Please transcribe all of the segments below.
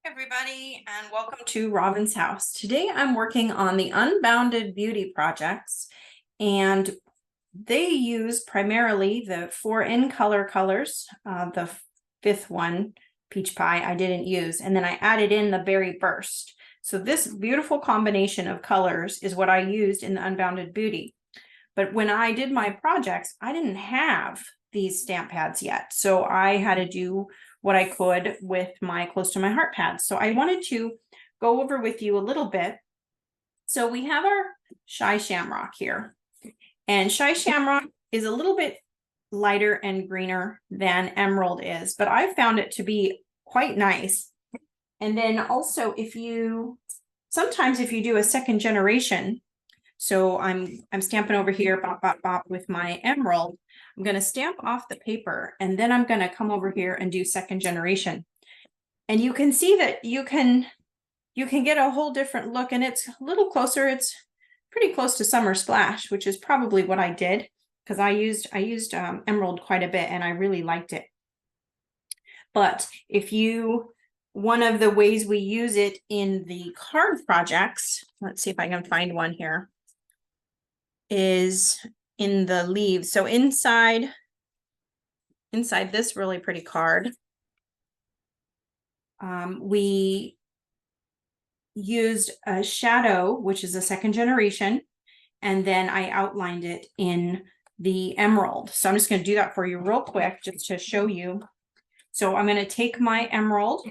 Everybody, and welcome to Robin's house. Today I'm working on the Unbounded Beauty projects, and they use primarily the 4 in color colors. The fifth one, Peach Pie, I didn't use, and then I added in the Berry Burst. So this beautiful combination of colors is what I used in the Unbounded Beauty. But when I did my projects, I didn't have these stamp pads yet, so I had to do what I could with my Close to My Heart pads. So I wanted to go over with you a little bit. So we have our Shy Shamrock here, and Shy Shamrock is a little bit lighter and greener than Emerald is, but I found it to be quite nice. And then also sometimes if you do a second generation, so I'm stamping over here, bop, bop, bop, with my Emerald. I'm going to stamp off the paper, and then I'm going to come over here and do second generation. And you can see that you can get a whole different look, and it's a little closer. It's pretty close to Summer Splash, which is probably what I did, because I used Emerald quite a bit and I really liked it. But one of the ways we use it in the card projects, let's see if I can find one here, is in the leaves. So inside this really pretty card, we used a shadow, which is a second generation, and then I outlined it in the Emerald. So I'm just going to do that for you real quick just to show you. So I'm going to take my Emerald,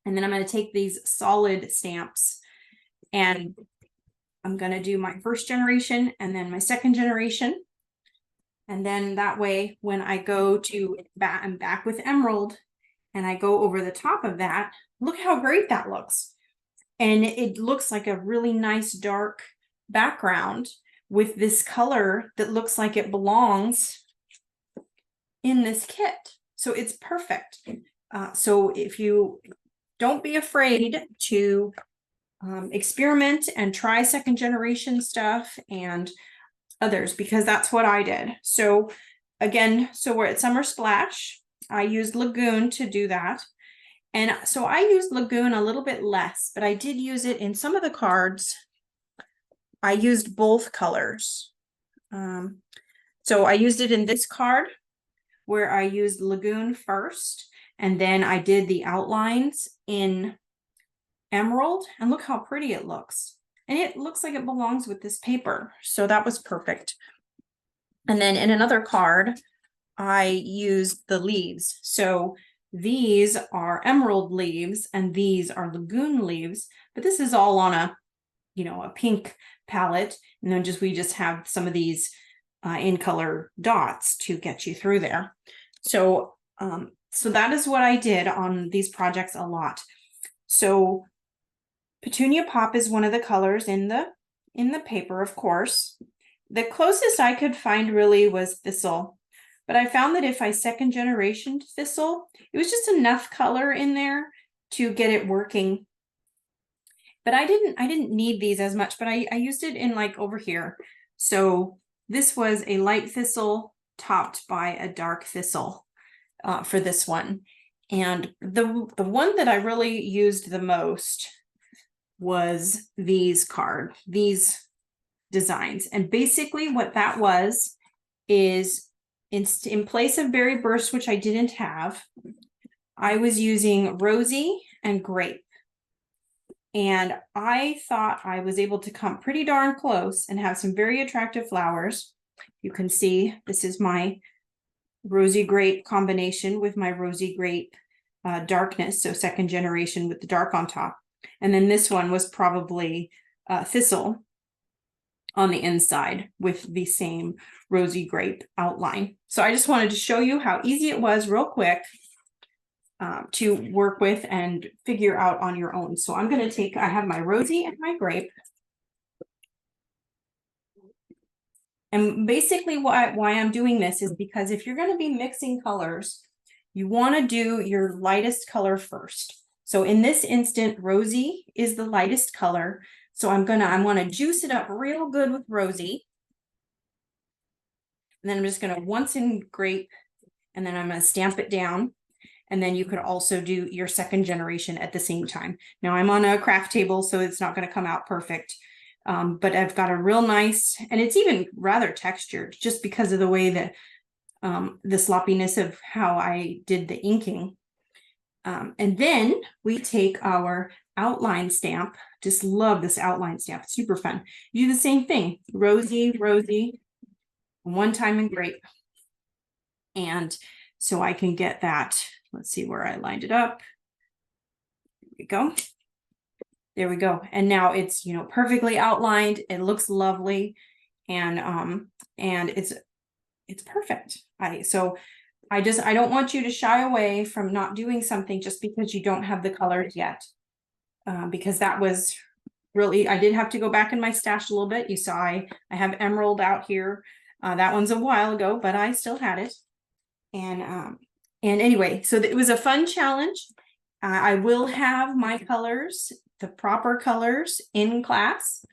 and then I'm going to take these solid stamps, and I'm going to do my first generation and then my second generation. And then that way, when I go to I'm back with Emerald and I go over the top of that, look how great that looks. And it looks like a really nice dark background with this color that looks like it belongs in this kit. So it's perfect. So if you don't be afraid to experiment and try second generation stuff and others, because that's what I did. So again, so we're at Summer Splash. I used Lagoon to do that. And so I used Lagoon a little bit less, but I did use it in some of the cards. I used both colors. So I used it in this card where I used Lagoon first, and then I did the outlines in Emerald, and look how pretty it looks. And it looks like it belongs with this paper. So that was perfect. And then in another card, I used the leaves. So these are Emerald leaves and these are Lagoon leaves, but this is all on a pink palette. And then we just have some of these in color dots to get you through there. So that is what I did on these projects a lot. So Petunia Pop is one of the colors in the paper, of course. The closest I could find really was Thistle, but I found that if I second generation Thistle, it was just enough color in there to get it working. But I didn't need these as much, but I used it in like over here. So this was a light Thistle topped by a dark Thistle for this one. And the one that I really used the most was these designs. And basically what that was is in place of Berry Burst, which I didn't have, I was using Rosy and Grape. And I thought I was able to come pretty darn close and have some very attractive flowers. You can see this is my Rosy Grape combination with my Rosy Grape darkness, so second generation with the dark on top. And then this one was probably Thistle on the inside with the same Rosy Grape outline. So I just wanted to show you how easy it was real quick to work with and figure out on your own. So I'm going to I have my Rosy and my Grape. And basically why I'm doing this is because if you're going to be mixing colors, you want to do your lightest color first. So in this instant, Rosy is the lightest color. So I want to juice it up real good with Rosy. And then I'm just going to once in Grape, and then I'm going to stamp it down. And then you could also do your second generation at the same time. Now I'm on a craft table, so it's not going to come out perfect. But I've got a real nice, and it's even rather textured just because of the way that the sloppiness of how I did the inking. And then we take our outline stamp. Just love this outline stamp. It's super fun. You do the same thing. Rosy, rosy, one time and grape. And so I can get that. Let's see where I lined it up. There we go. There we go. And now it's, perfectly outlined. It looks lovely. And it's perfect. I don't want you to shy away from not doing something just because you don't have the colors yet. Because that was really, I did have to go back in my stash a little bit. You saw I have emerald out here. That one's a while ago, but I still had it. And anyway, so it was a fun challenge. I will have my colors, the proper colors, in class.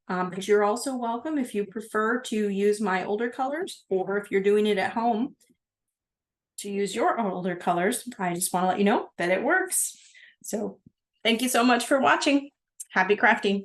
But you're also welcome if you prefer to use my older colors, or if you're doing it at home to use your older colors. I just want to let you know that it works. So thank you so much for watching. Happy crafting.